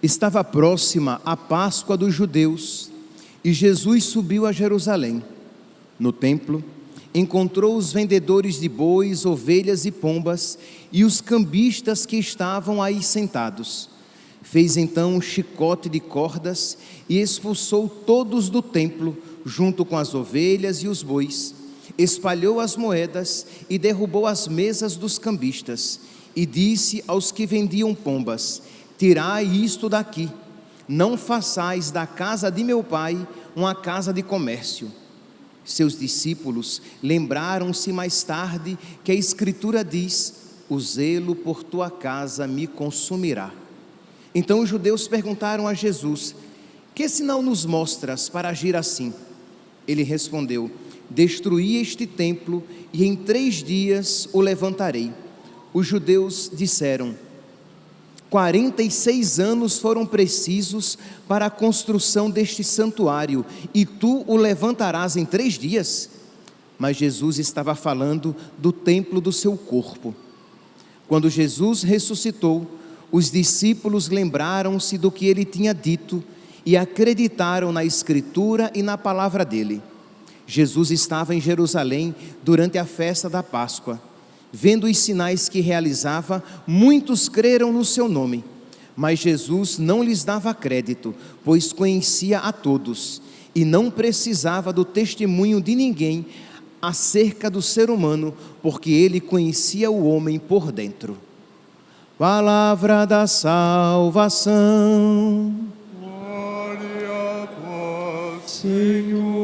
Estava próxima a Páscoa dos judeus e Jesus subiu a Jerusalém. No templo, encontrou os vendedores de bois, ovelhas e pombas e os cambistas que estavam aí sentados. Fez então um chicote de cordas e expulsou todos do templo, junto com as ovelhas e os bois. Espalhou as moedas e derrubou as mesas dos cambistas. E disse aos que vendiam pombas: tirai isto daqui, não façais da casa de meu pai uma casa de comércio. Seus discípulos lembraram-se mais tarde que a Escritura diz: o zelo por tua casa me consumirá. Então os judeus perguntaram a Jesus: que sinal nos mostras para agir assim? Ele respondeu: destruí este templo e em 3 dias o levantarei. Os judeus disseram: 46 anos foram precisos para a construção deste santuário, e tu o levantarás em 3 dias? Mas Jesus estava falando do templo do seu corpo. Quando Jesus ressuscitou, os discípulos lembraram-se do que ele tinha dito e acreditaram na Escritura e na palavra dele. Jesus estava em Jerusalém durante a festa da Páscoa. Vendo os sinais que realizava, muitos creram no seu nome. Mas Jesus não lhes dava crédito, pois conhecia a todos e não precisava do testemunho de ninguém acerca do ser humano, porque ele conhecia o homem por dentro. Palavra da salvação. Glória a vós, Senhor.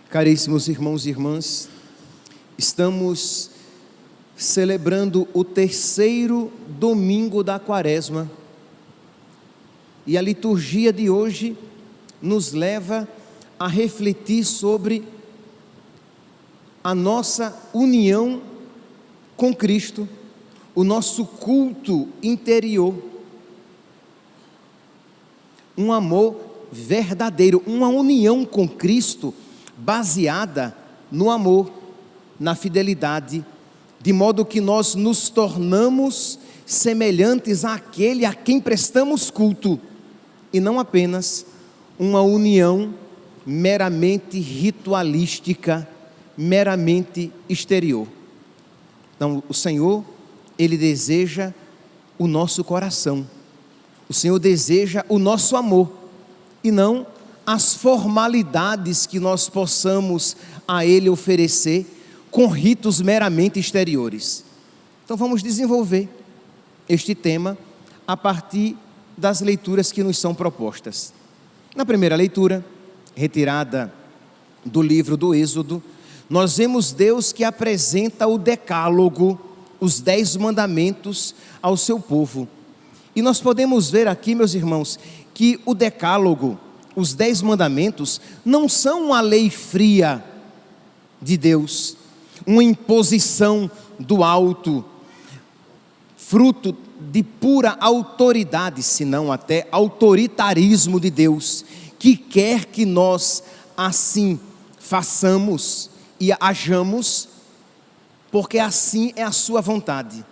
Caríssimos irmãos e irmãs, estamos celebrando o 3º domingo da Quaresma e a liturgia de hoje nos leva a refletir sobre a nossa união com Cristo, o nosso culto interior, um amor verdadeiro, uma união com Cristo baseada no amor, na fidelidade, de modo que nós nos tornamos semelhantes àquele a quem prestamos culto, e não apenas uma união meramente ritualística, meramente exterior. Então, o Senhor, Ele deseja o nosso coração, o Senhor deseja o nosso amor, e não as formalidades que nós possamos a Ele oferecer com ritos meramente exteriores. Então vamos desenvolver este tema a partir das leituras que nos são propostas. Na primeira leitura, retirada do livro do Êxodo, nós vemos Deus que apresenta o decálogo, os 10 mandamentos ao seu povo. E nós podemos ver aqui, meus irmãos, que o decálogo, os 10 mandamentos, não são uma lei fria de Deus, uma imposição do alto, fruto de pura autoridade, senão até autoritarismo de Deus, que quer que nós assim façamos e hajamos, porque assim é a sua vontade.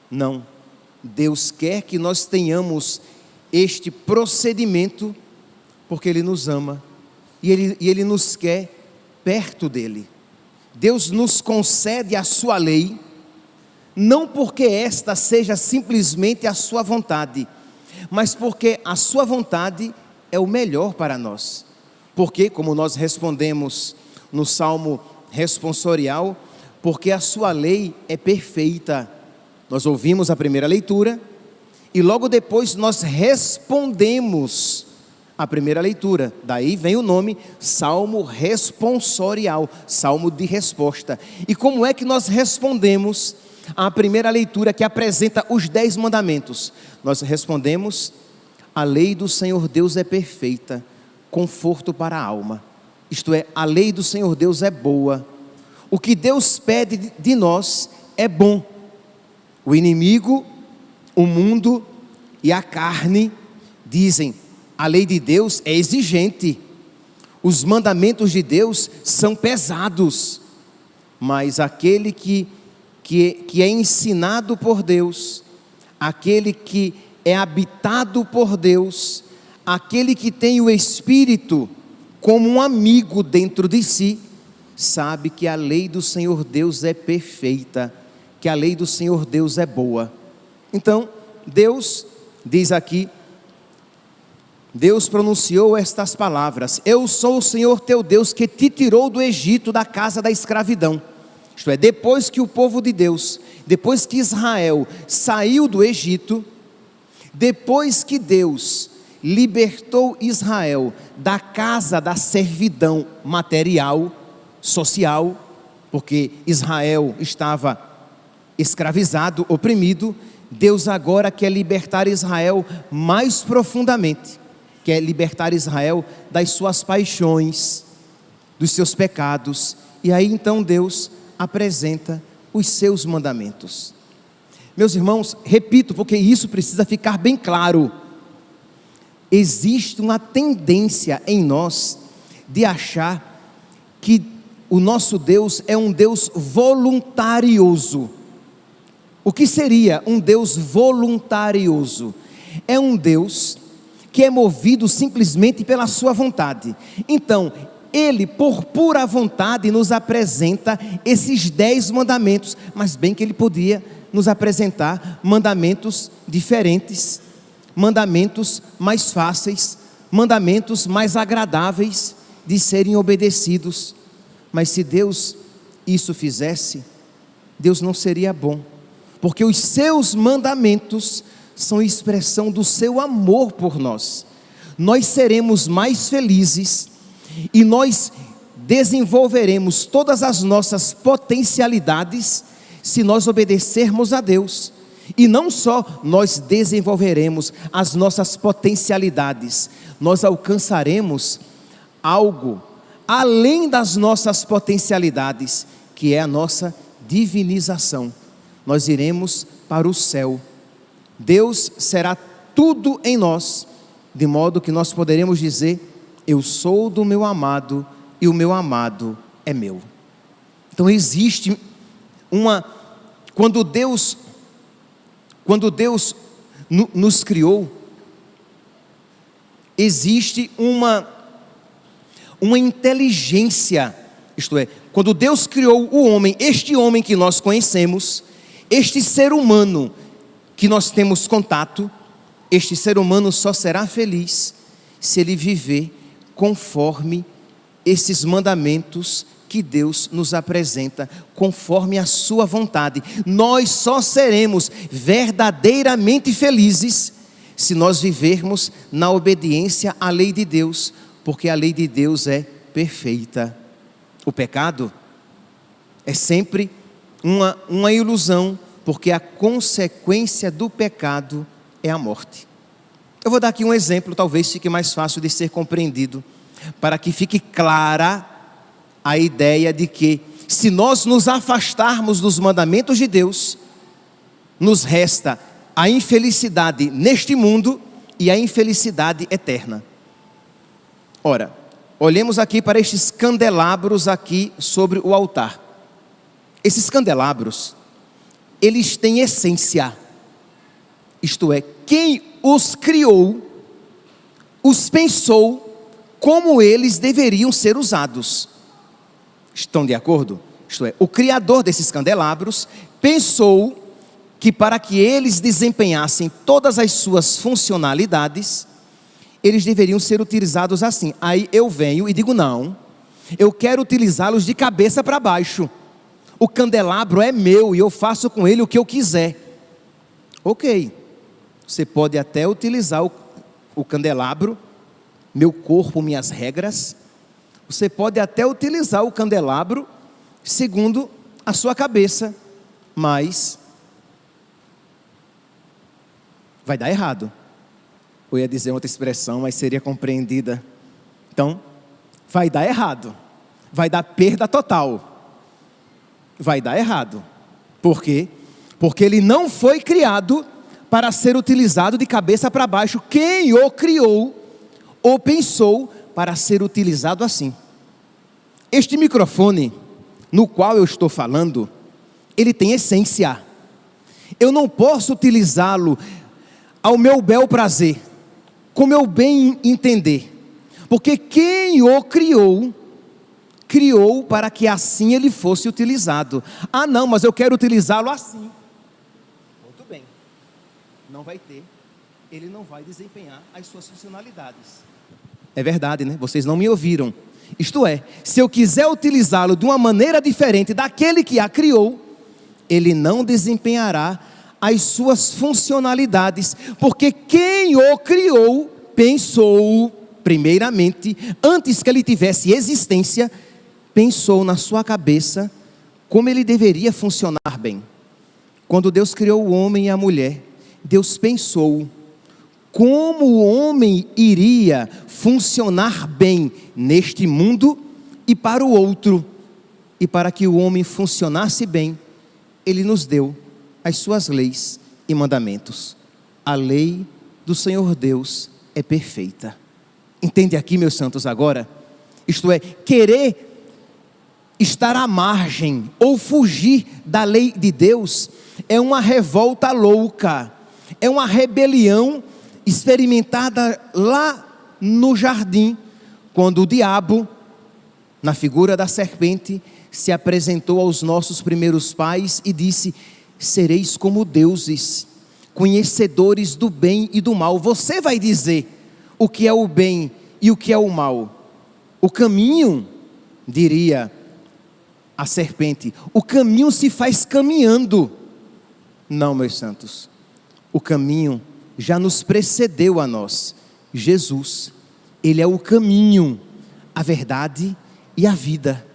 Não, Deus quer que nós tenhamos este procedimento, porque Ele nos ama e Ele nos quer perto dEle. Deus nos concede a sua lei, não porque esta seja simplesmente a sua vontade, mas porque a sua vontade é o melhor para nós. Porque, como nós respondemos no Salmo responsorial, porque a sua lei é perfeita. Nós ouvimos a primeira leitura e logo depois nós respondemos a primeira leitura, daí vem o nome Salmo responsorial, Salmo de resposta. E como é que nós respondemos à primeira leitura que apresenta os 10 mandamentos? Nós respondemos: a lei do Senhor Deus é perfeita, conforto para a alma. Isto é, a lei do Senhor Deus é boa. O que Deus pede de nós é bom. O inimigo, o mundo e a carne dizem: A lei de Deus é exigente. Os mandamentos de Deus são pesados. Mas aquele que é ensinado por Deus, aquele que é habitado por Deus, aquele que tem o Espírito como um amigo dentro de si, sabe que a lei do Senhor Deus é perfeita, que a lei do Senhor Deus é boa. Então, Deus diz aqui, Deus pronunciou estas palavras: eu sou o Senhor teu Deus que te tirou do Egito, da casa da escravidão. Isto é, depois que o povo de Deus, depois que Israel saiu do Egito, depois que Deus libertou Israel da casa da servidão material, social, porque Israel estava escravizado, oprimido, Deus agora quer libertar Israel mais profundamente, quer libertar Israel das suas paixões, dos seus pecados, e aí então Deus apresenta os seus mandamentos. Meus irmãos, repito, porque isso precisa ficar bem claro, existe uma tendência em nós de achar que o nosso Deus é um Deus voluntarioso. O que seria um Deus voluntarioso? É um Deus que é movido simplesmente pela sua vontade. Então, Ele, por pura vontade, nos apresenta esses 10 mandamentos, mas bem que Ele podia nos apresentar mandamentos diferentes, mandamentos mais fáceis, mandamentos mais agradáveis de serem obedecidos. Mas se Deus isso fizesse, Deus não seria bom, porque os seus mandamentos são expressão do seu amor por nós. Nós seremos mais felizes e nós desenvolveremos todas as nossas potencialidades se nós obedecermos a Deus. E não só nós desenvolveremos as nossas potencialidades, nós alcançaremos algo além das nossas potencialidades, que é a nossa divinização. Nós iremos para o céu. Deus será tudo em nós, de modo que nós poderemos dizer: eu sou do meu amado e o meu amado é meu. Então existe quando Deus nos criou, existe uma inteligência, isto é, quando Deus criou o homem, este homem que nós conhecemos, este ser humano que nós temos contato, este ser humano só será feliz se ele viver conforme esses mandamentos que Deus nos apresenta, conforme a sua vontade. Nós só seremos verdadeiramente felizes se nós vivermos na obediência à lei de Deus, porque a lei de Deus é perfeita. O pecado é sempre uma ilusão, porque a consequência do pecado é a morte. Eu vou dar aqui um exemplo, talvez fique mais fácil de ser compreendido, para que fique clara a ideia de que, se nós nos afastarmos dos mandamentos de Deus, nos resta a infelicidade neste mundo e a infelicidade eterna. Ora, olhemos aqui para estes candelabros aqui sobre o altar. Esses candelabros, eles têm essência, isto é, quem os criou, os pensou como eles deveriam ser usados. Estão de acordo? Isto é, o criador desses candelabros pensou que para que eles desempenhassem todas as suas funcionalidades, eles deveriam ser utilizados assim. Aí eu venho e digo: não, eu quero utilizá-los de cabeça para baixo. O candelabro é meu e eu faço com ele o que eu quiser. Ok, você pode até utilizar o candelabro, meu corpo, minhas regras. Você pode até utilizar o candelabro segundo a sua cabeça, mas vai dar errado. Eu ia dizer outra expressão, mas seria compreendida. Então, vai dar errado. Vai dar perda total. Vai dar errado. Por quê? Porque ele não foi criado para ser utilizado de cabeça para baixo. Quem o criou ou pensou para ser utilizado assim. Este microfone, no qual eu estou falando, ele tem essência. Eu não posso utilizá-lo ao meu bel prazer, com meu bem entender, porque quem o criou, criou para que assim ele fosse utilizado. Ah não, mas eu quero utilizá-lo assim. Muito bem, não vai ter, ele não vai desempenhar as suas funcionalidades. É verdade, né? Vocês não me ouviram. Isto é, se eu quiser utilizá-lo de uma maneira diferente daquele que a criou, ele não desempenhará as suas funcionalidades, porque quem o criou, pensou, primeiramente, antes que ele tivesse existência, pensou na sua cabeça como ele deveria funcionar bem. Quando Deus criou o homem e a mulher, Deus pensou como o homem iria funcionar bem neste mundo e para o outro. E para que o homem funcionasse bem, ele nos deu as suas leis e mandamentos. A lei do Senhor Deus é perfeita. Entende aqui, meus santos, agora? Isto é, querer estar à margem ou fugir da lei de Deus é uma revolta louca, é uma rebelião experimentada lá no jardim, quando o diabo, na figura da serpente, se apresentou aos nossos primeiros pais e disse: sereis como deuses, conhecedores do bem e do mal. Você vai dizer o que é o bem e o que é o mal. O caminho, diria a serpente, o caminho se faz caminhando. Não, meus santos, o caminho já nos precedeu a nós. Jesus, Ele é o caminho, a verdade e a vida.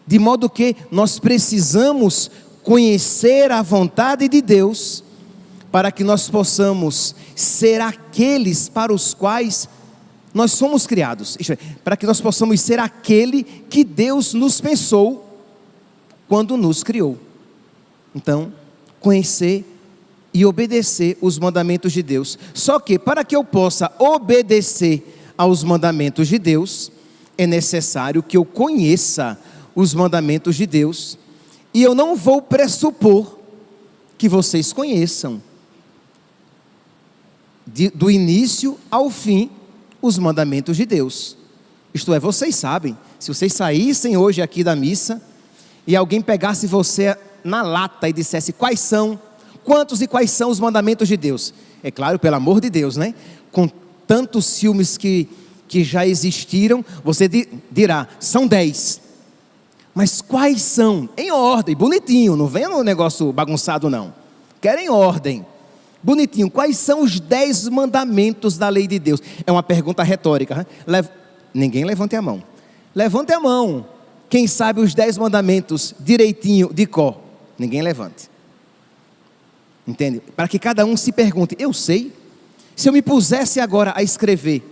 De modo que nós precisamos conhecer a vontade de Deus, para que nós possamos ser aqueles para os quais nós somos criados. Isto é, para que nós possamos ser aquele que Deus nos pensou quando nos criou. Então, conhecer e obedecer os mandamentos de Deus. Só que para que eu possa obedecer aos mandamentos de Deus, é necessário que eu conheça os mandamentos de Deus, e eu não vou pressupor que vocês conheçam do início ao fim os mandamentos de Deus. Isto é, vocês sabem, se vocês saíssem hoje aqui da missa e alguém pegasse você na lata e dissesse quantos e quais são os mandamentos de Deus, é claro, pelo amor de Deus, né? Com tantos filmes que já existiram, você dirá, são 10. Mas quais são? Em ordem, bonitinho, não vem no negócio bagunçado não. Quero em ordem, bonitinho. Quais são os 10 mandamentos da lei de Deus? É uma pergunta retórica. Ninguém levante a mão. Levante a mão. Quem sabe os 10 mandamentos direitinho, de cor? Ninguém levante. Entende? Para que cada um se pergunte, eu sei? Se eu me pusesse agora a escrever,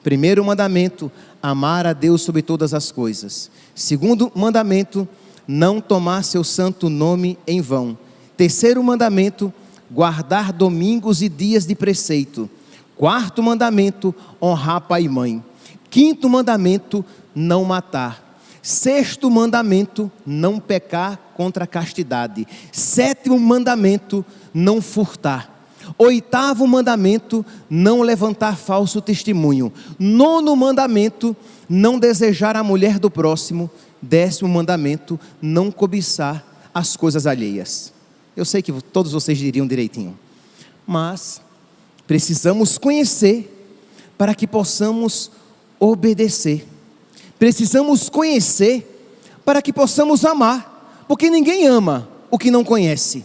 primeiro mandamento, amar a Deus sobre todas as coisas. Segundo mandamento, não tomar seu santo nome em vão. Terceiro mandamento, guardar domingos e dias de preceito. Quarto mandamento, honrar pai e mãe. Quinto mandamento, não matar. Sexto mandamento, não pecar contra a castidade. Sétimo mandamento, não furtar. Oitavo mandamento, não levantar falso testemunho. Nono mandamento, não desejar a mulher do próximo. 10º mandamento, não cobiçar as coisas alheias. Eu sei que todos vocês diriam direitinho, mas precisamos conhecer para que possamos obedecer. Precisamos conhecer para que possamos amar, porque ninguém ama o que não conhece.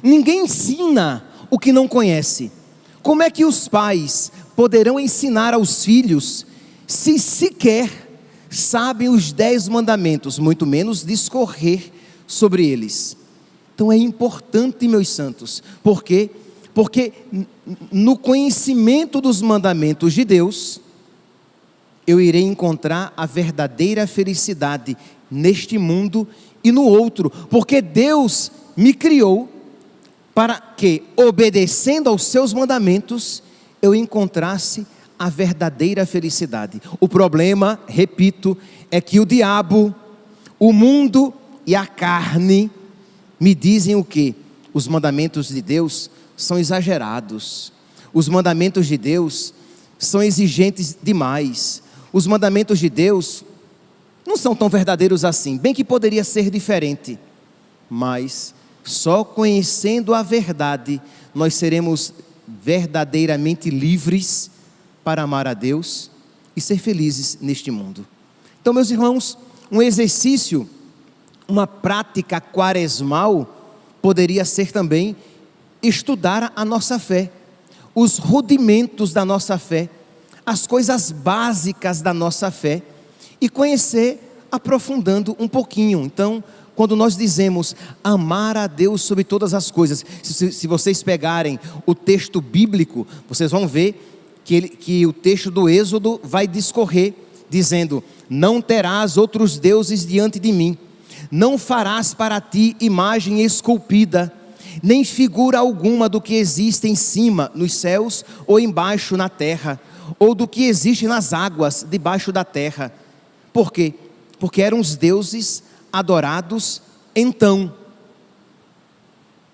Ninguém ensina o que não conhece. Como é que os pais poderão ensinar aos filhos se sequer sabem os 10 mandamentos, muito menos discorrer sobre eles? Então é importante, meus santos, porque no conhecimento dos mandamentos de Deus, eu irei encontrar a verdadeira felicidade neste mundo e no outro, porque Deus me criou para que, obedecendo aos seus mandamentos, eu encontrasse a verdadeira felicidade. O problema, repito, é que o diabo, o mundo e a carne me dizem o quê? Os mandamentos de Deus são exagerados. Os mandamentos de Deus são exigentes demais. Os mandamentos de Deus não são tão verdadeiros assim. Bem que poderia ser diferente, mas só conhecendo a verdade nós seremos verdadeiramente livres para amar a Deus e ser felizes neste mundo. Então, meus irmãos, um exercício, uma prática quaresmal poderia ser também estudar a nossa fé, os rudimentos da nossa fé, as coisas básicas da nossa fé e conhecer aprofundando um pouquinho. Então, quando nós dizemos amar a Deus sobre todas as coisas, se vocês pegarem o texto bíblico, vocês vão ver que o texto do Êxodo vai discorrer, dizendo: não terás outros deuses diante de mim, não farás para ti imagem esculpida, nem figura alguma do que existe em cima, nos céus, ou embaixo na terra, ou do que existe nas águas, debaixo da terra. Por quê? Porque eram os deuses adorados então,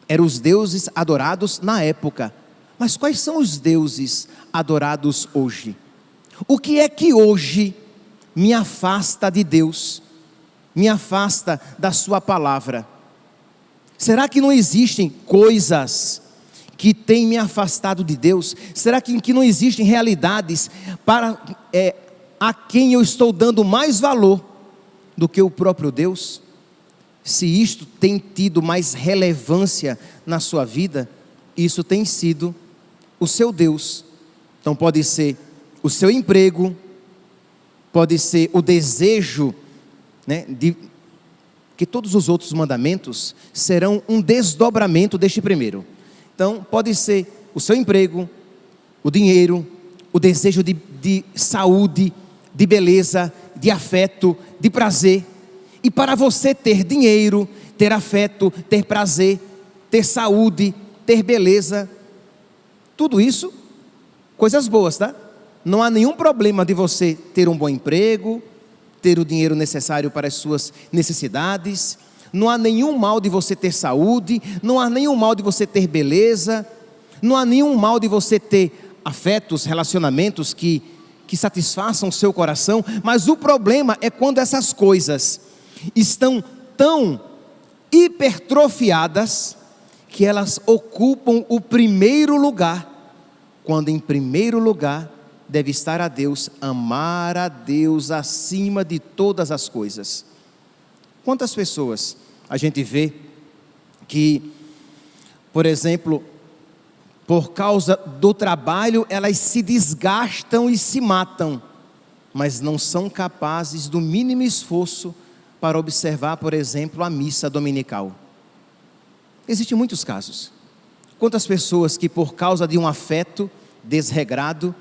eram os deuses adorados na época. Mas quais são os deuses adorados hoje? O que é que hoje me afasta de Deus, me afasta da sua palavra? Será que não existem coisas que têm me afastado de Deus? Será que não existem realidades a quem eu estou dando mais valor do que o próprio Deus? Se isto tem tido mais relevância na sua vida, isso tem sido o seu Deus. Então pode ser o seu emprego, pode ser o desejo, que todos os outros mandamentos serão um desdobramento deste primeiro. Então pode ser o seu emprego, o dinheiro, o desejo de saúde, de beleza, de afeto, de prazer. E para você ter dinheiro, ter afeto, ter prazer, ter saúde, ter beleza, tudo isso, coisas boas, tá? Não há nenhum problema de você ter um bom emprego, ter o dinheiro necessário para as suas necessidades. Não há nenhum mal de você ter saúde, não há nenhum mal de você ter beleza, não há nenhum mal de você ter afetos, relacionamentos que satisfaçam o seu coração. Mas o problema é quando essas coisas estão tão hipertrofiadas que elas ocupam o primeiro lugar, quando em primeiro lugar deve estar a Deus, amar a Deus acima de todas as coisas. Quantas pessoas a gente vê que, por exemplo, por causa do trabalho, elas se desgastam e se matam, mas não são capazes do mínimo esforço para observar, por exemplo, a missa dominical. Existem muitos casos. Quantas pessoas que por causa de um afeto desregrado,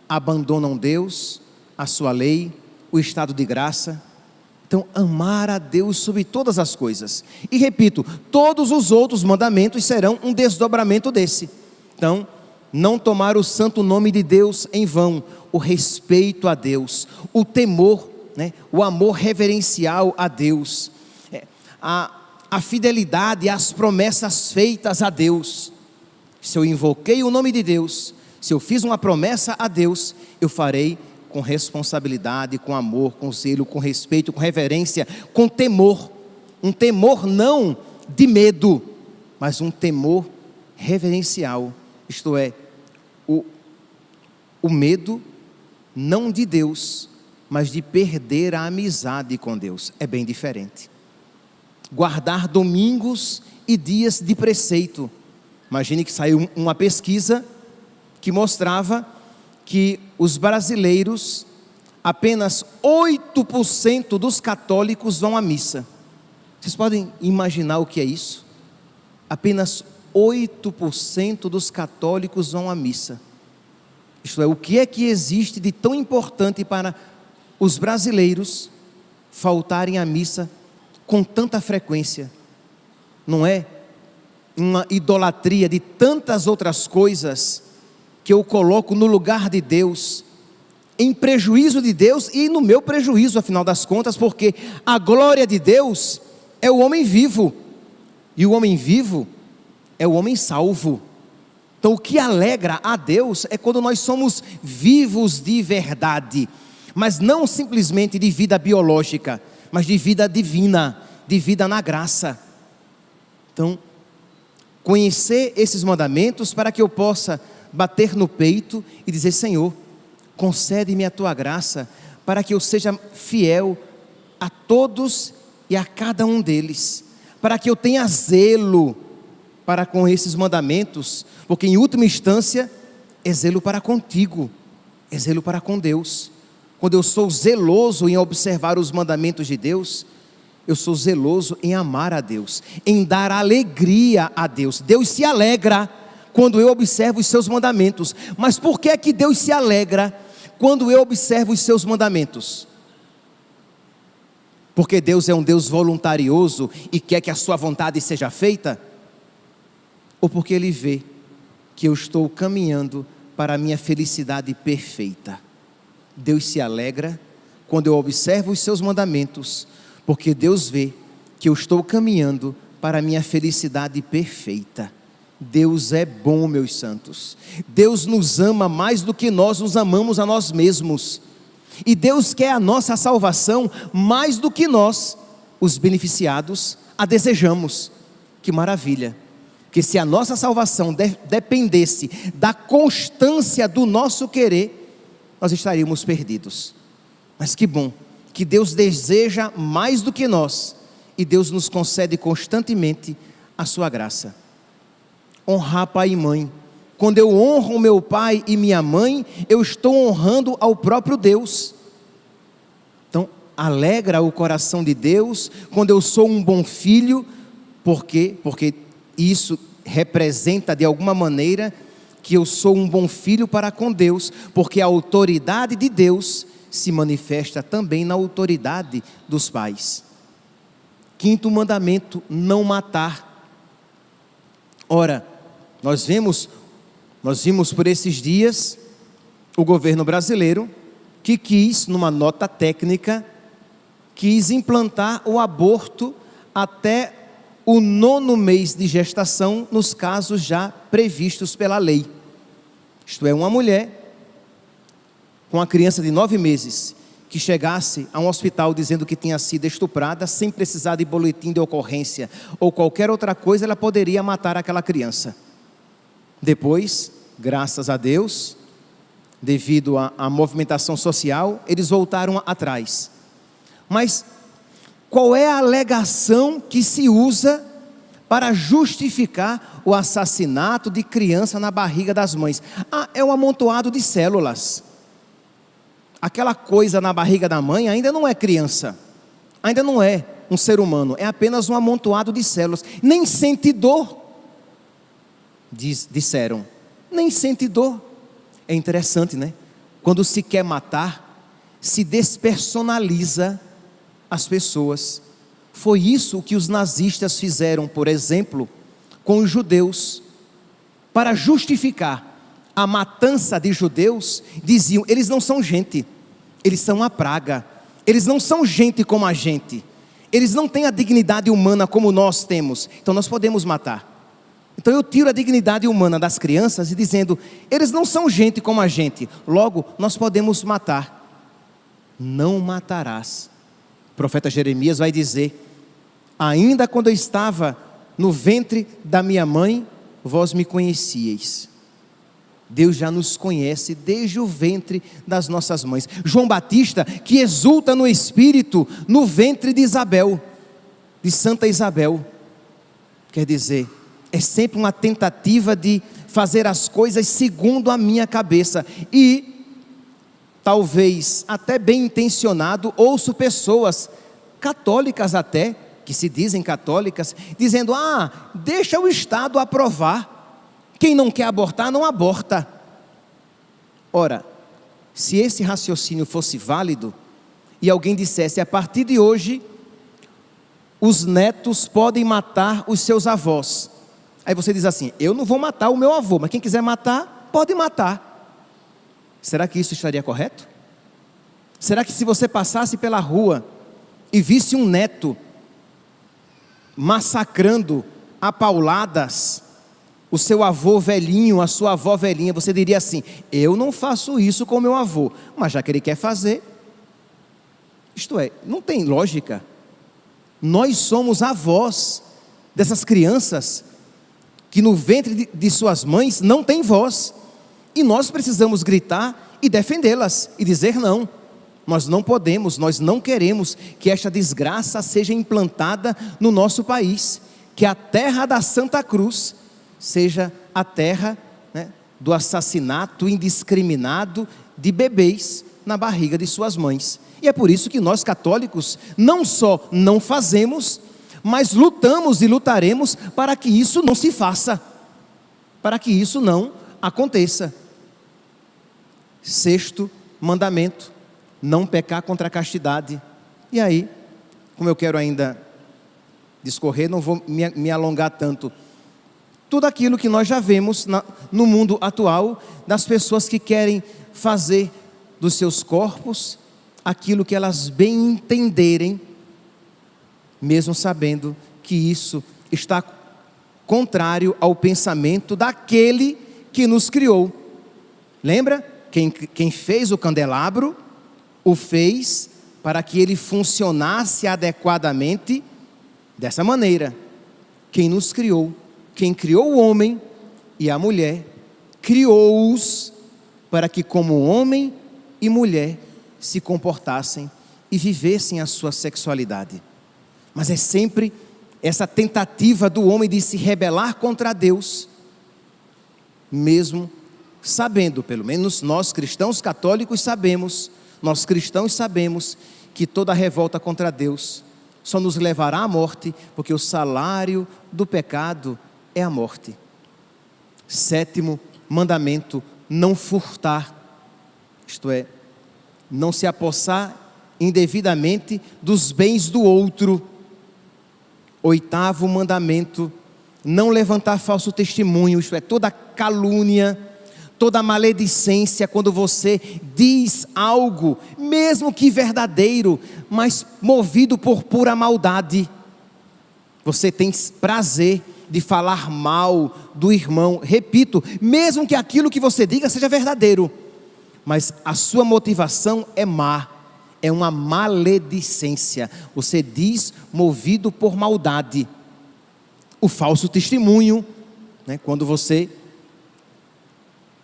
abandonam Deus, a sua lei, o estado de graça. Então, amar a Deus sobre todas as coisas. E repito, todos os outros mandamentos serão um desdobramento desse. Então, não tomar o santo nome de Deus em vão, o respeito a Deus, o temor, o amor reverencial a Deus, a fidelidade às promessas feitas a Deus. Se eu invoquei o nome de Deus, se eu fiz uma promessa a Deus, eu farei com responsabilidade, com amor, com zelo, com respeito, com reverência, com temor. Um temor não de medo, mas um temor reverencial. Isto é, o medo não de Deus, mas de perder a amizade com Deus. É bem diferente. Guardar domingos e dias de preceito. Imagine que saiu uma pesquisa que mostrava que os brasileiros, apenas 8% dos católicos vão à missa. Vocês podem imaginar o que é isso? Apenas 8% dos católicos vão à missa. Isto é, o que é que existe de tão importante para os brasileiros faltarem à missa com tanta frequência? Não é uma idolatria de tantas outras coisas que eu coloco no lugar de Deus, em prejuízo de Deus e no meu prejuízo, afinal das contas, porque a glória de Deus é o homem vivo, e o homem vivo é o homem salvo. Então o que alegra a Deus é quando nós somos vivos de verdade, mas não simplesmente de vida biológica, mas de vida divina, de vida na graça. Então, conhecer esses mandamentos para que eu possa bater no peito e dizer: Senhor, concede-me a tua graça para que eu seja fiel a todos e a cada um deles, para que eu tenha zelo para com esses mandamentos, porque em última instância é zelo para contigo, é zelo para com Deus. Quando eu sou zeloso em observar os mandamentos de Deus, eu sou zeloso em amar a Deus, em dar alegria a Deus. Deus se alegra quando eu observo os seus mandamentos. Mas por que é que Deus se alegra quando eu observo os seus mandamentos? Porque Deus é um Deus voluntarioso e quer que a sua vontade seja feita? Ou porque Ele vê que eu estou caminhando para a minha felicidade perfeita? Deus se alegra quando eu observo os seus mandamentos, porque Deus vê que eu estou caminhando para a minha felicidade perfeita. Deus é bom, meus santos. Deus nos ama mais do que nós nos amamos a nós mesmos. E Deus quer a nossa salvação mais do que nós, os beneficiados, a desejamos. Que maravilha! Que se a nossa salvação dependesse da constância do nosso querer, nós estaríamos perdidos. Mas que bom, que Deus deseja mais do que nós, e Deus nos concede constantemente a sua graça. Honrar pai e mãe. Quando eu honro meu pai e minha mãe, eu estou honrando ao próprio Deus. Então, alegra o coração de Deus quando eu sou um bom filho, porque isso representa de alguma maneira que eu sou um bom filho para com Deus, porque a autoridade de Deus se manifesta também na autoridade dos pais. Quinto mandamento: não matar. Ora, nós vimos por esses dias o governo brasileiro que quis, numa nota técnica, quis implantar o aborto até o 9º mês de gestação, nos casos já previstos pela lei. Isto é, uma mulher com uma criança de 9 meses, que chegasse a um hospital dizendo que tinha sido estuprada, sem precisar de boletim de ocorrência ou qualquer outra coisa, ela poderia matar aquela criança. Depois, graças a Deus, devido à movimentação social, eles voltaram atrás. Mas qual é a alegação que se usa para justificar o assassinato de criança na barriga das mães? É um amontoado de células. Aquela coisa na barriga da mãe ainda não é criança, ainda não é um ser humano, é apenas um amontoado de células. Nem sente dor, disseram, nem sente dor. É interessante, né? Quando se quer matar, se despersonaliza as pessoas. Foi isso que os nazistas fizeram, por exemplo, com os judeus. Para justificar a matança de judeus, diziam: eles não são gente, eles são uma praga, eles não são gente como a gente, eles não têm a dignidade humana como nós temos, então nós podemos matar. Então eu tiro a dignidade humana das crianças e dizendo: eles não são gente como a gente, logo nós podemos matar. Não matarás. O profeta Jeremias vai dizer: ainda quando eu estava no ventre da minha mãe, vós me conhecieis. Deus já nos conhece desde o ventre das nossas mães. João Batista, que exulta no Espírito, no ventre de Isabel, de Santa Isabel. Quer dizer, é sempre uma tentativa de fazer as coisas segundo a minha cabeça. E, talvez até bem intencionado, ouço pessoas católicas até, que se dizem católicas, dizendo: deixa o Estado aprovar. Quem não quer abortar, não aborta. Ora, se esse raciocínio fosse válido, e alguém dissesse: a partir de hoje, os netos podem matar os seus avós. Aí você diz assim: eu não vou matar o meu avô, mas quem quiser matar, pode matar. Será que isso estaria correto? Será que se você passasse pela rua e visse um neto massacrando a pauladas o seu avô velhinho, a sua avó velhinha, você diria assim: eu não faço isso com meu avô, mas já que ele quer fazer, isto é, não tem lógica. Nós somos avós dessas crianças que no ventre de suas mães não têm voz, e nós precisamos gritar e defendê-las e dizer não. Nós não podemos, nós não queremos que esta desgraça seja implantada no nosso país, que a terra da Santa Cruz seja a terra, né, do assassinato indiscriminado de bebês na barriga de suas mães. E é por isso que nós católicos não só não fazemos, mas lutamos e lutaremos para que isso não se faça, para que isso não aconteça. Sexto mandamento: não pecar contra a castidade. E aí, como eu quero ainda discorrer, não vou me alongar tanto. Tudo aquilo que nós já vemos no mundo atual, das pessoas que querem fazer dos seus corpos aquilo que elas bem entenderem, mesmo sabendo que isso está contrário ao pensamento daquele que nos criou. Lembra? Quem fez o candelabro, o fez para que ele funcionasse adequadamente dessa maneira. Quem nos criou, quem criou o homem e a mulher, criou-os para que como homem e mulher se comportassem e vivessem a sua sexualidade. Mas é sempre essa tentativa do homem de se rebelar contra Deus, mesmo sabendo, pelo menos nós cristãos católicos sabemos, nós cristãos sabemos que toda revolta contra Deus só nos levará à morte, porque o salário do pecado é a morte. Sétimo mandamento: não furtar, isto é, não se apossar indevidamente dos bens do outro. Oitavo mandamento: não levantar falso testemunho, isto é, toda calúnia, toda maledicência, quando você diz algo, mesmo que verdadeiro, mas movido por pura maldade, você tem prazer de falar mal do irmão. Repito, mesmo que aquilo que você diga seja verdadeiro, mas a sua motivação é má, é uma maledicência, você diz movido por maldade. O falso testemunho, né, quando você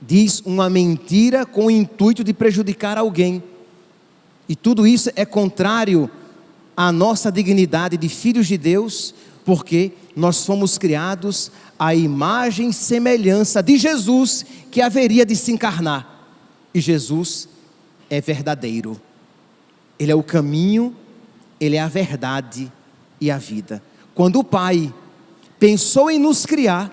diz uma mentira com o intuito de prejudicar alguém, e tudo isso é contrário à nossa dignidade de filhos de Deus, porque nós fomos criados à imagem e semelhança de Jesus, que haveria de se encarnar, e Jesus é verdadeiro, Ele é o caminho, Ele é a verdade e a vida. Quando o Pai pensou em nos criar,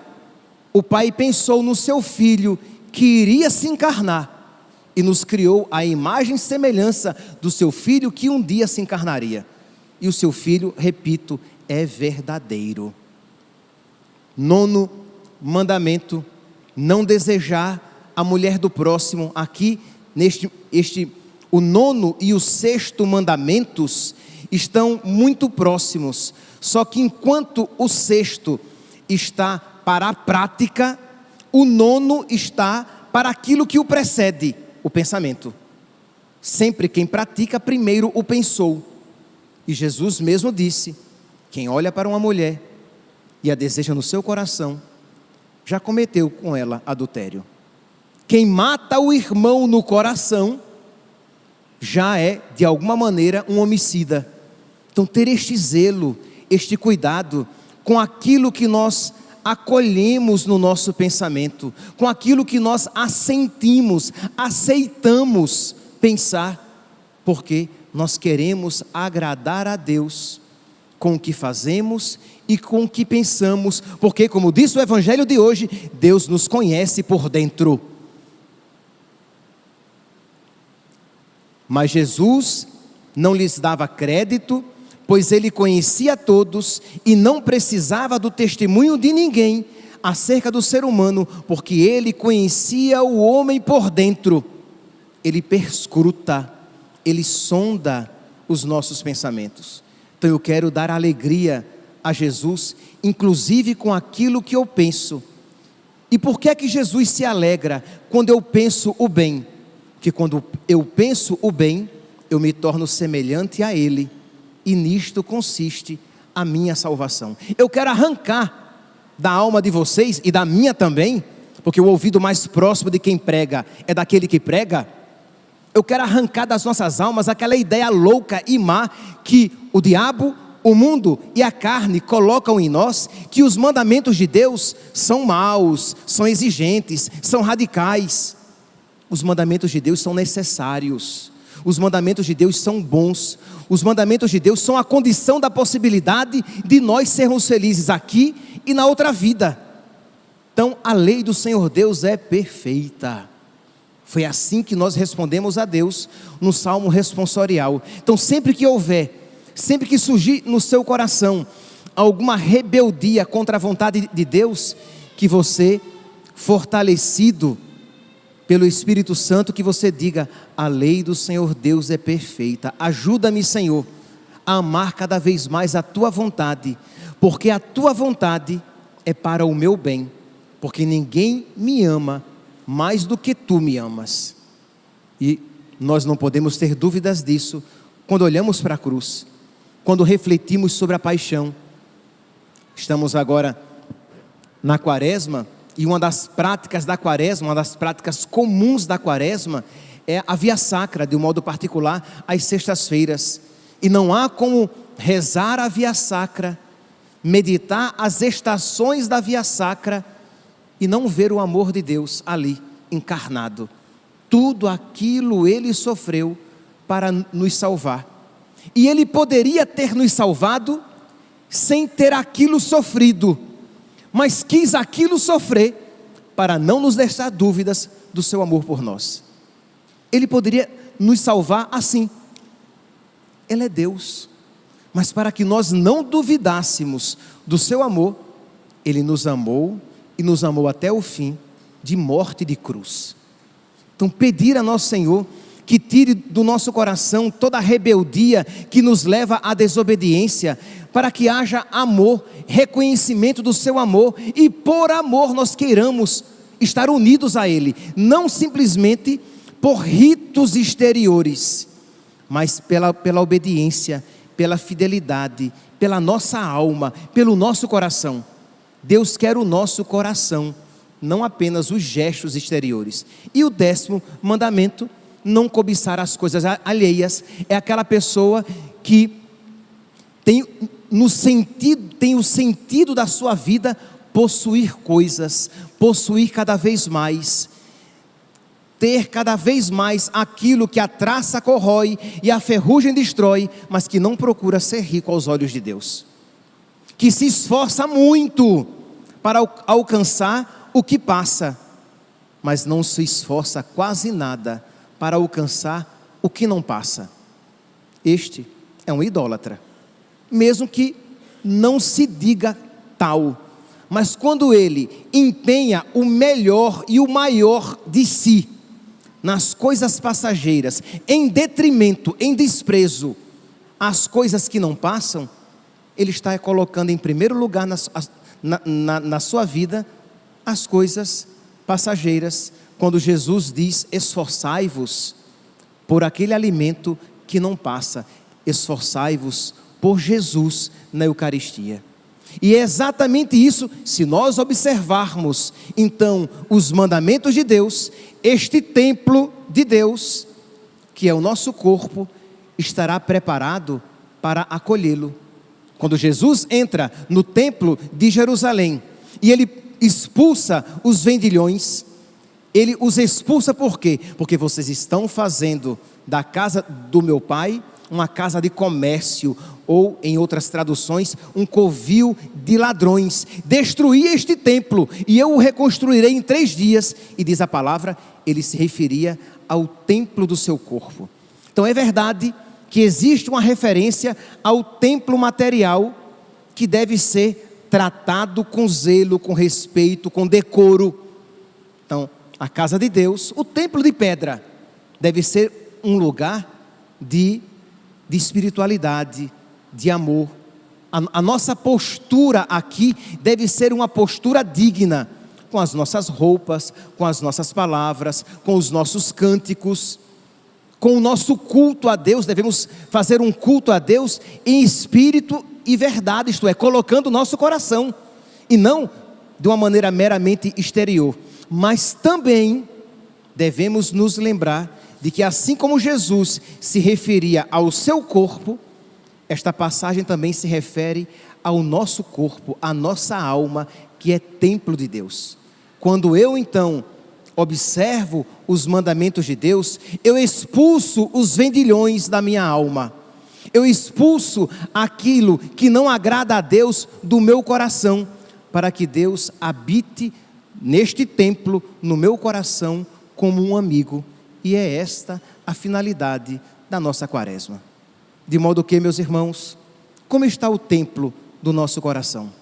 o Pai pensou no seu Filho, que iria se encarnar, e nos criou à imagem e semelhança do seu Filho, que um dia se encarnaria. E o seu Filho, repito, é verdadeiro. Nono mandamento: não desejar a mulher do próximo. Aqui, o nono e o sexto mandamentos estão muito próximos, só que enquanto o sexto está para a prática, o nono está para aquilo que o precede, o pensamento. Sempre quem pratica primeiro o pensou. E Jesus mesmo disse: quem olha para uma mulher e a deseja no seu coração, já cometeu com ela adultério. Quem mata o irmão no coração, já é, de alguma maneira, um homicida. Então, ter este zelo, este cuidado com aquilo que nós acolhemos no nosso pensamento, com aquilo que nós assentimos, aceitamos pensar, porque nós queremos agradar a Deus com o que fazemos e com o que pensamos, porque, como diz o Evangelho de hoje, Deus nos conhece por dentro. Mas Jesus não lhes dava crédito, pois ele conhecia todos e não precisava do testemunho de ninguém acerca do ser humano, porque ele conhecia o homem por dentro. Ele perscruta Ele sonda os nossos pensamentos. Então eu quero dar alegria a Jesus, inclusive com aquilo que eu penso. E por que é que Jesus se alegra quando eu penso o bem? Porque quando eu penso o bem, eu me torno semelhante a Ele, e nisto consiste a minha salvação. Eu quero arrancar da alma de vocês e da minha também, porque o ouvido mais próximo de quem prega é daquele que prega. Eu quero arrancar das nossas almas aquela ideia louca e má que o diabo, o mundo e a carne colocam em nós, que os mandamentos de Deus são maus, são exigentes, são radicais. Os mandamentos de Deus são necessários. Os mandamentos de Deus são bons. Os mandamentos de Deus são a condição da possibilidade de nós sermos felizes aqui e na outra vida. Então a lei do Senhor Deus é perfeita. Foi assim que nós respondemos a Deus no Salmo responsorial. Então sempre que surgir no seu coração alguma rebeldia contra a vontade de Deus, que você, fortalecido pelo Espírito Santo, que você diga: a lei do Senhor Deus é perfeita. Ajuda-me, Senhor, a amar cada vez mais a Tua vontade, porque a Tua vontade é para o meu bem, porque ninguém me ama mais do que Tu me amas. E nós não podemos ter dúvidas disso quando olhamos para a cruz, quando refletimos sobre a paixão. Estamos agora na quaresma, e uma das práticas da quaresma, uma das práticas comuns da quaresma, é a via sacra, de um modo particular, às sextas-feiras. E não há como rezar a via sacra, meditar as estações da via sacra, e não ver o amor de Deus ali, encarnado. Tudo aquilo Ele sofreu para nos salvar. E Ele poderia ter nos salvado sem ter aquilo sofrido, mas quis aquilo sofrer para não nos deixar dúvidas do seu amor por nós. Ele poderia nos salvar assim. Ele é Deus, mas para que nós não duvidássemos do seu amor, Ele nos amou, e nos amou até o fim, de morte de cruz. Então pedir a nosso Senhor que tire do nosso coração toda a rebeldia que nos leva à desobediência, para que haja amor, reconhecimento do seu amor, e por amor nós queiramos estar unidos a Ele, não simplesmente por ritos exteriores, mas pela obediência, pela fidelidade, pela nossa alma, pelo nosso coração. Deus quer o nosso coração, não apenas os gestos exteriores. E o 10º mandamento: não cobiçar as coisas alheias. É aquela pessoa que tem o sentido da sua vida possuir coisas, possuir cada vez mais, ter cada vez mais aquilo que a traça corrói e a ferrugem destrói, mas que não procura ser rico aos olhos de Deus, que se esforça muito para alcançar o que passa, mas não se esforça quase nada para alcançar o que não passa. Este é um idólatra, mesmo que não se diga tal, mas quando ele empenha o melhor e o maior de si nas coisas passageiras, em detrimento, em desprezo às coisas que não passam, ele está colocando em primeiro lugar na sua vida as coisas passageiras. Quando Jesus diz: esforçai-vos por aquele alimento que não passa, esforçai-vos por Jesus na Eucaristia. E é exatamente isso, se nós observarmos então os mandamentos de Deus, este templo de Deus, que é o nosso corpo, estará preparado para acolhê-lo. Quando Jesus entra no templo de Jerusalém e Ele expulsa os vendilhões, Ele os expulsa por quê? Porque vocês estão fazendo da casa do meu Pai uma casa de comércio, ou em outras traduções, um covil de ladrões. Destruí este templo e eu o reconstruirei em 3 dias. E diz a palavra, Ele se referia ao templo do seu corpo. Então é verdade que existe uma referência ao templo material, que deve ser tratado com zelo, com respeito, com decoro. Então, a casa de Deus, o templo de pedra, deve ser um lugar de espiritualidade, de amor. A nossa postura aqui deve ser uma postura digna, com as nossas roupas, com as nossas palavras, com os nossos cânticos, com o nosso culto a Deus. Devemos fazer um culto a Deus em espírito e verdade, isto é, colocando o nosso coração, e não de uma maneira meramente exterior. Mas também devemos nos lembrar de que, assim como Jesus se referia ao seu corpo, esta passagem também se refere ao nosso corpo, à nossa alma, que é templo de Deus. Quando eu então observo os mandamentos de Deus, eu expulso os vendilhões da minha alma, eu expulso aquilo que não agrada a Deus do meu coração, para que Deus habite neste templo, no meu coração, como um amigo. E é esta a finalidade da nossa quaresma. De modo que, meus irmãos, como está o templo do nosso coração?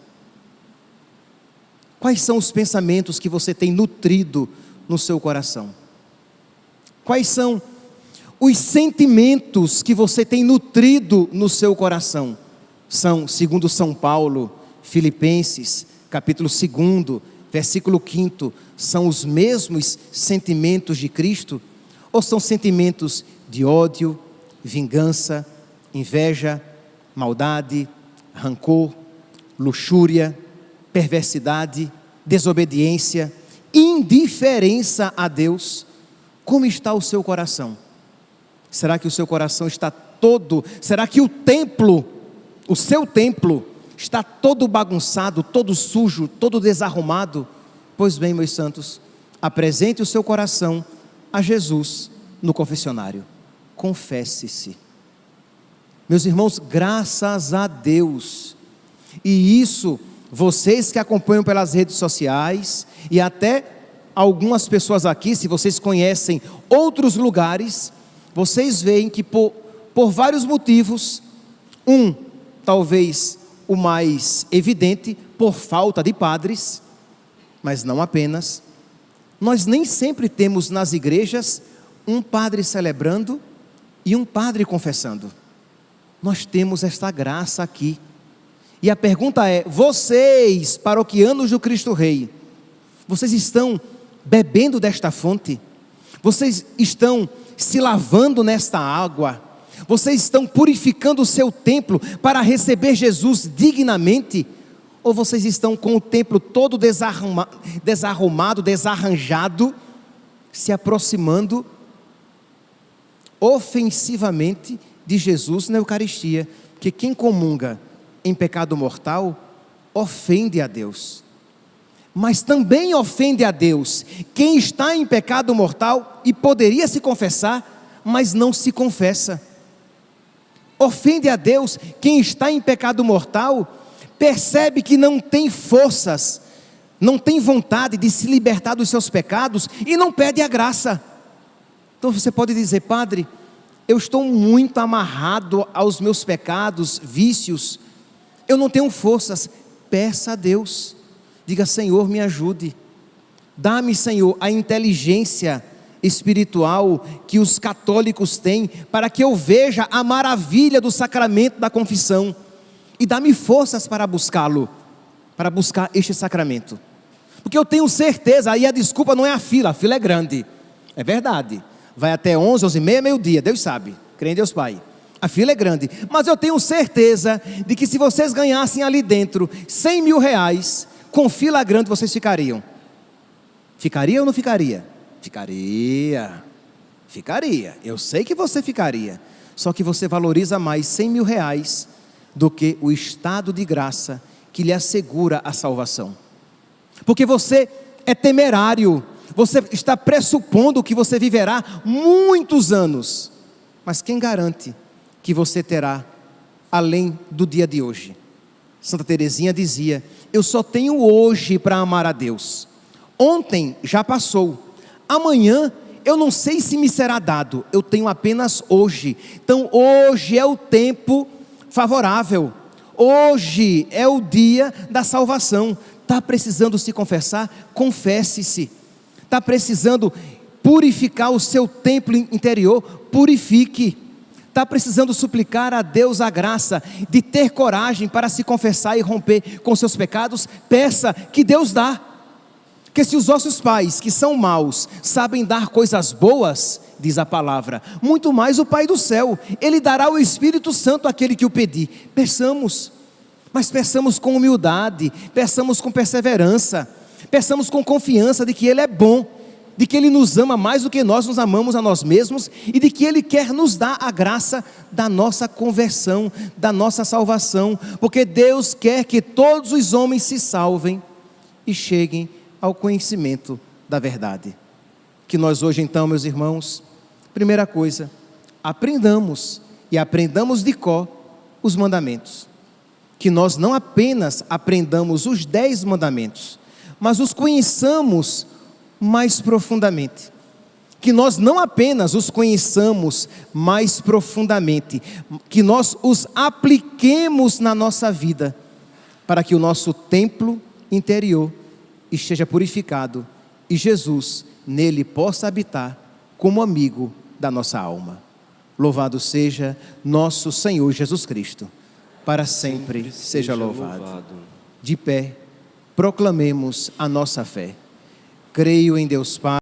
Quais são os pensamentos que você tem nutrido no seu coração? Quais são os sentimentos que você tem nutrido no seu coração? São, segundo São Paulo, Filipenses, capítulo 2, versículo 5, são os mesmos sentimentos de Cristo? Ou são sentimentos de ódio, vingança, inveja, maldade, rancor, luxúria, perversidade, desobediência, indiferença a Deus? Como está o seu coração? Será que o seu coração está todo, será que o templo, o seu templo, está todo bagunçado, todo sujo, todo desarrumado? Pois bem, meus santos, apresente o seu coração a Jesus no confessionário, confesse-se. Meus irmãos, graças a Deus, e isso, vocês que acompanham pelas redes sociais, e até algumas pessoas aqui, se vocês conhecem outros lugares, vocês veem que por vários motivos, talvez o mais evidente, por falta de padres, mas não apenas, nós nem sempre temos nas igrejas um padre celebrando e um padre confessando. Nós temos esta graça aqui. E a pergunta é: vocês, paroquianos do Cristo Rei, vocês estão bebendo desta fonte? Vocês estão se lavando nesta água? Vocês estão purificando o seu templo para receber Jesus dignamente? Ou vocês estão com o templo todo desarrumado, desarranjado, se aproximando ofensivamente de Jesus na Eucaristia? Porque quem comunga em pecado mortal ofende a Deus, mas também ofende a Deus quem está em pecado mortal e poderia se confessar, mas não se confessa. Ofende a Deus quem está em pecado mortal, percebe que não tem forças, não tem vontade de se libertar dos seus pecados e não pede a graça. Então você pode dizer: padre, eu estou muito amarrado aos meus pecados, vícios, eu não tenho forças. Peça a Deus, diga: Senhor, me ajude, dá-me, Senhor, a inteligência espiritual que os católicos têm, para que eu veja a maravilha do sacramento da confissão, e dá-me forças para buscá-lo, para buscar este sacramento, porque eu tenho certeza, aí a desculpa não é a fila é grande, é verdade, vai até 11, 11h30, meio-dia, Deus sabe, crê em Deus Pai, a fila é grande, mas eu tenho certeza de que se vocês ganhassem ali dentro 100 mil reais, com fila grande vocês ficariam. Ficaria ou não ficaria? Ficaria, eu sei que você ficaria, só que você valoriza mais 100 mil reais do que o estado de graça que lhe assegura a salvação, porque você é temerário, você está pressupondo que você viverá muitos anos, mas quem garante que você terá além do dia de hoje? Santa Teresinha dizia: eu só tenho hoje para amar a Deus, ontem já passou, amanhã eu não sei se me será dado, eu tenho apenas hoje. Então hoje é o tempo favorável, hoje é o dia da salvação. Está precisando se confessar? Confesse-se. Está precisando purificar o seu templo interior? Purifique. está precisando suplicar a Deus a graça de ter coragem para se confessar e romper com seus pecados, peça que Deus dá. Que se os vossos pais, que são maus, sabem dar coisas boas, diz a palavra, muito mais o Pai do céu, Ele dará o Espírito Santo àquele que o pedir. Peçamos, mas peçamos com humildade, peçamos com perseverança, peçamos com confiança de que Ele é bom, de que Ele nos ama mais do que nós nos amamos a nós mesmos, e de que Ele quer nos dar a graça da nossa conversão, da nossa salvação, porque Deus quer que todos os homens se salvem e cheguem ao conhecimento da verdade. Que nós hoje então, meus irmãos, primeira coisa, aprendamos de cor os mandamentos. Que nós não apenas aprendamos os 10 mandamentos, mas os conheçamos mais profundamente. Que nós não apenas os conheçamos mais profundamente, que nós os apliquemos na nossa vida, para que o nosso templo interior esteja purificado e Jesus nele possa habitar como amigo da nossa alma. Louvado seja nosso Senhor Jesus Cristo, para sempre seja louvado. De pé, proclamemos a nossa fé. Creio em Deus Pai.